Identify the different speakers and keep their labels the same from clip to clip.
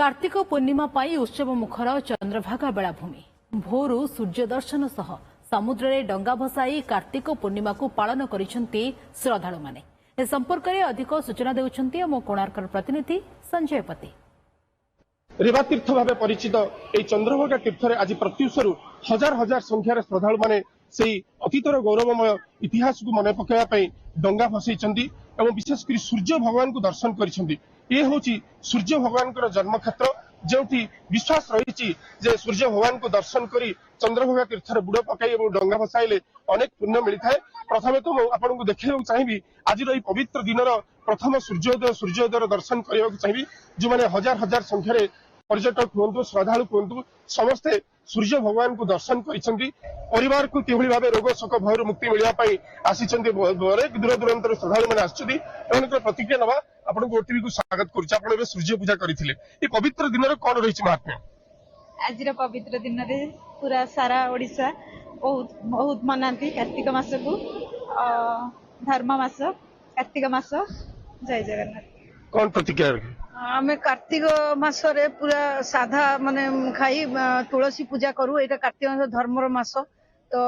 Speaker 1: कार्तिक पूर्णिमा पाई उत्सव मुखर चंद्रभागा बेलाभूमि भोरु सूर्य दर्शन सह समुद्र में डंगा भसाई कार्तिक पूर्णिमा को पालन करिसेंती श्रद्धालु माने। ए संपर्क में अधिक सूचना देउछंती मो कोणार्कर प्रतिनिधि संजय पति।
Speaker 2: रेवा तीर्थ भाव परिचित यह चंद्रभागा तीर्थ आज प्रत्युषरू हजार हजार संख्यार श्रद्धालु माने से अतीतर गौरवमय इतिहास को मन पकाइवाई डंगा भसई और विशेषकर सूर्य भगवान को दर्शन कर ये हूँ सूर्य भगवान जन्म क्षेत्र जो विश्वास रही सूर्य भगवान को दर्शन कर चंद्रभागा तीर्थ बुड़ पकाई और डंगा भसाइले अनेक पुण्य मिलता है। प्रथम तो आपको देखा चाहिए आज पवित्र दिन प्रथम सूर्योदय दर्शन करने चाहिए जो मैंने हजार हजार संख्यार पर्यटक हूँ श्रद्धालु हूँ समस्ते सूर्य भगवान को दर्शन कर को किभली भाव रोग शोक भय मुक्ति मिलने आसी दूर दूरांतर श्रद्धालु मैंने आसकर प्रतिक्रिया नवा आपको ओटीवी को स्वागत कर सूर्य पूजा करते पवित्र दिन कौन रही महात्म्य
Speaker 3: आज पवित्र दिन पूरा सारा ओडिशा बहुत बहुत मनाती कार्तिक मास को धर्म मास कार्तिक मास जय जगन्नाथ।
Speaker 2: कौन प्रतिक्रिया
Speaker 3: आमे कार्तिक मास रे पूरा साधा माने खाई तुलसी पूजा करू। एटा कार्तिक मास धर्मर मास तो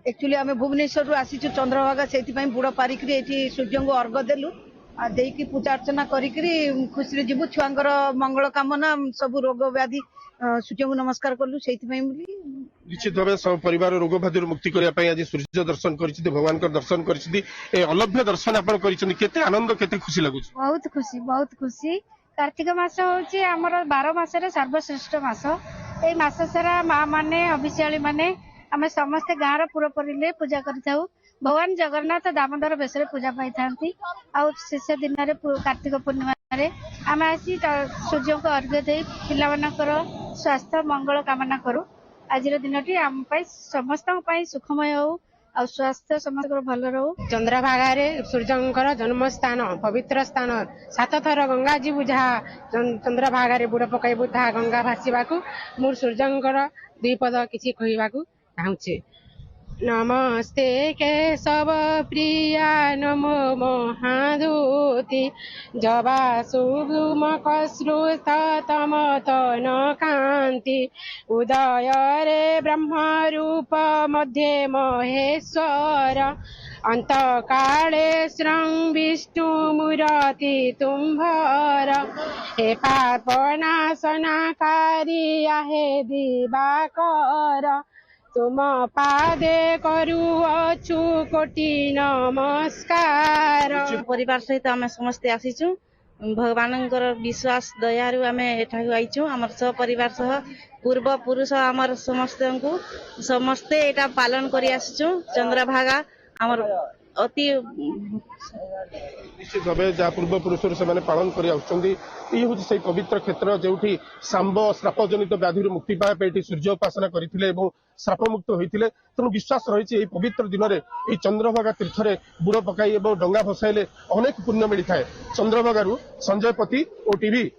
Speaker 3: एक्चुअली आमे भुवनेश्वर रु आसी चंद्रभागा सेति पई बुड़ पारिकरी एठी सूर्य को अर्घ देलु आ देकी पूजा अर्चना करिकरी खुशी जीवु छुआंकर मंगल कामना सब रोग व्याधि सूर्य को नमस्कार कलु सेति पई बोली
Speaker 2: निश्चित भाव सब परिवार रोग व्याधि मुक्ति करने आज सूर्य दर्शन कर भगवान दर्शन कर अलभ्य दर्शन आप केते आनंद केते खुशी लगुच।
Speaker 4: बहुत खुशी कार्तिक मास होची हमर 12 मासरे सर्वश्रेष्ठ मास। ए मास सारा माँ माने अभिषेली माने आमे समस्त गाँव पुर परिले पूजा करिथाउ। भगवान जगन्नाथ दामोदर बेसरे पूजा पाई थांती आ शेष दिन रे कार्तिक पूर्णिमा रे आमे आसी सूर्य को अर्घ्य दे पिला मानकर स्वास्थ्य मंगल कामना करू। आज दिन टी आम समस्त सुखमय हो आ स्वास्थ्य समस्त भल रहू।
Speaker 5: चंद्रभागा सूर्य जन्म स्थान पवित्र स्थान 7 थर गंगा जीवु जहाँ चंद्रभागा बुड़ पकईबू ता गंगा भाषा मोर सूर्य 2 पद किसी कहवाकू चाहूचे। नमस्ते केशव प्रिया नमो महादूति जवा शुभम कश्रुत तम तन कांति उदय रे ब्रह्म रूप मध्ये महेश्वर अंत काले श्रृंग विष्णु मुराति तुम्भर हे पापनाशनाकारी आहे दिवाकर तुम पादे करू अछु कोटि नमस्कार।
Speaker 3: परिवार सहित आम समस्ते आसीचु भगवान विश्वास दयारु आम एठाकु आइचु आमर सब परिवार सह पूर्व पुरुष आमर समस्ते एटा पालन करि आसीचु। चंद्रभागा आमर अति
Speaker 2: निश्चित भाव जहाँ पूर्व पुरुष से पालन कर पवित्र क्षेत्र जो सांब श्राप जनित व्याधि मुक्ति पाए सूर्य उपासना करते श्राप मुक्त होते तेणु विश्वास रही पवित्र दिन में चंद्रभागा तीर्थ बुड़ पकाई और डंगा भसाइले अनेक पुण्य मिलता है। चंद्रभागा संजय पति ओटीवी।